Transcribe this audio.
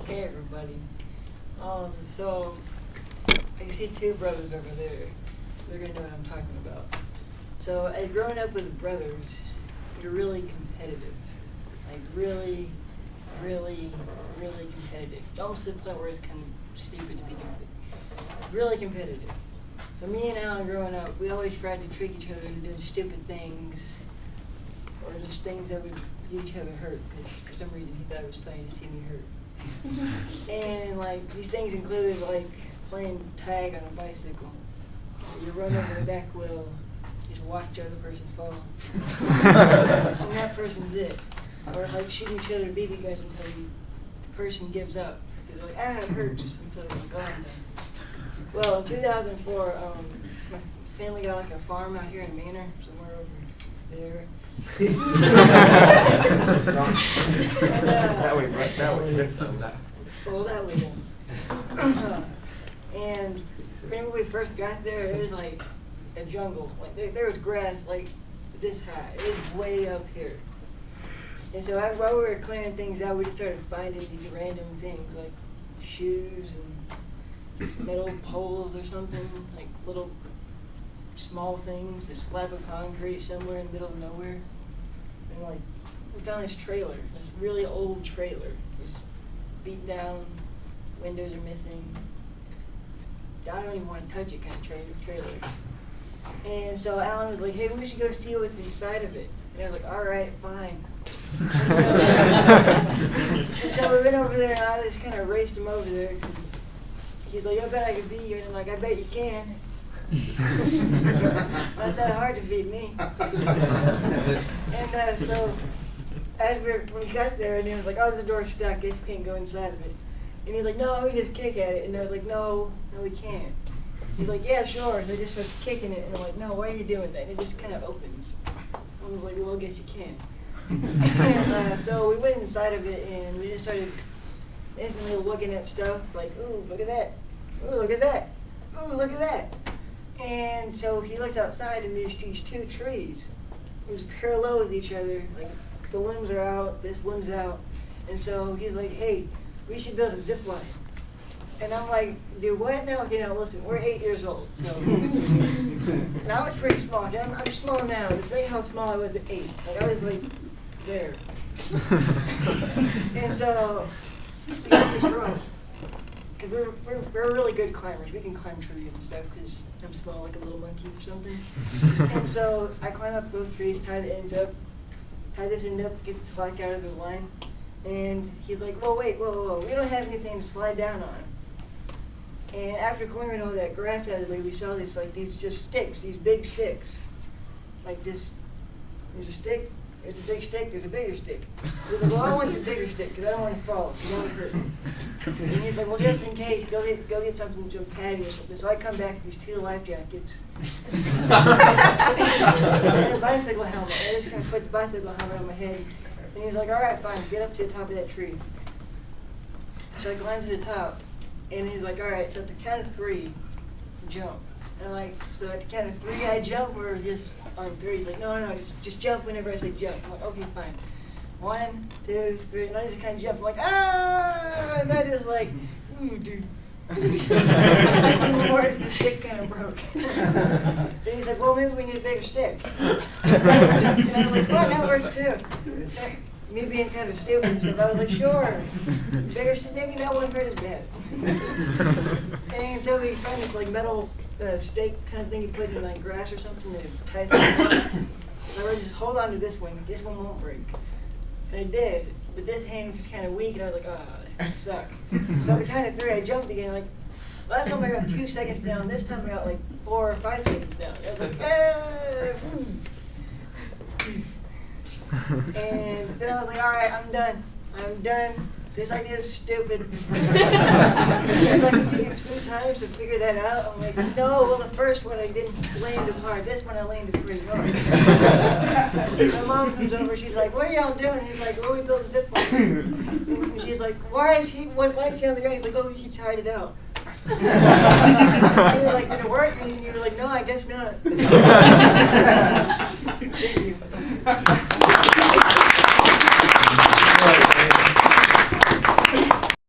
Okay, everybody. So I can see two brothers over there. They're gonna know what I'm talking about. So I'd grown up with brothers who were really competitive, like really competitive. Almost to the point where it's kind of stupid to be competitive. Really competitive. So me and Alan growing up, we always tried to trick each other into doing stupid things, or just things that would get each other hurt, because for some reason he thought it was funny to see me hurt. And like these things included like playing tag on a bicycle. You run over the back wheel, just watch the other person fall. And that person's it. Or like shooting each other BB guns until the person gives up. Because like, it hurts. And so like, oh, I'm done. Well, in 2004, my family got like a farm out here in Manor, somewhere over there. That way, right? That way. Well, that way. And when we first got there, it was like a jungle. Like there was grass like this high. It was way up here. And so while we were clearing things out, we just started finding these random things like shoes and just metal poles or something, like little small things, a slab of concrete somewhere in the middle of nowhere. And like, we found this trailer, this really old trailer, just beat down, windows are missing. I don't even want to touch it kind of trailer. And so Alan was like, hey, we should go see what's inside of it. And I was like, all right, fine. And so we went over there, and I just kind of raced him over there, because he's like, I bet I could beat you. And I'm like, I bet you can. Not that hard to beat me. And so when we got there, and he was like, oh, the door's stuck, guess we can't go inside of it. And he's like, no, we just kick at it. And I was like, no, we can't. He's like, yeah, sure. And they just starts kicking it. And I'm like, no, why are you doing that? And it just kind of opens. I was like, well, I guess you can. And so we went inside of it, and we just started instantly looking at stuff like, ooh, look at that. Ooh, look at that. Ooh, look at that. And so he looks outside, and there's these two trees. It was parallel with each other. Like, the limbs are out, this limb's out. And so he's like, hey, we should build a zip line. And I'm like, dude, what? No, listen, we're 8 years old, so. And I was pretty small. I'm small now. Just think how small I was at 8. Like, I was like, there. And so, we got this rope. Because we're really good climbers. We can climb trees and stuff, because I'm small like a little monkey or something. And so, I climb up both trees, tie the ends up, tie this end up, get the slack out of the line. And he's like, whoa, wait, whoa, we don't have anything to slide down on. And after clearing all that grass out of the way, we saw these just sticks, these big sticks. Like just, there's a stick, there's a big stick, there's a bigger stick. He's like, well, I want the bigger stick, because I don't want to fall, because I don't hurt. And he's like, well, just in case, go get something to a patty or something. So I come back with these 2 life jackets. And a bicycle helmet. I just kind of put the bicycle helmet on my head. And he's like, all right, fine, get up to the top of that tree. So I climbed to the top, and he's like, all right, so at the count of 3, jump. And I'm like, so at the count of 3, I jump, or just on 3? He's like, no, just jump whenever I say jump. I'm like, okay, fine. 1, 2, 3, and I just kind of jump. I'm like, ah! And I just like, ooh, dude. The stick kind of broke. And he's like, well, maybe we need a bigger stick. And I'm like, well, that works too. Me being kind of stupid and stuff, I was like, sure. Bigger stick, maybe that wouldn't hurt as bad. And so we found this like metal stake kind of thing you put in like grass or something to tie things up. So I just hold on to this one won't break. And it did. But this hand was kind of weak, and I was like, oh, this is going to suck. So at the count of 3, I jumped again. Like, last time I got 2 seconds down. This time I got like 4 or 5 seconds down. I was like, And then I was like, all right, I'm done. This idea is stupid. It's like it took 2 times to figure that out. I'm like, no, well, the first one I didn't land as hard. This one I landed pretty hard. My mom comes over, she's like, what are y'all doing? And he's like, well, we built a zip line. And she's like, why is he on the ground? He's like, oh, he tied it out. You were like, did it work? And you were like, no, I guess not. Thank you.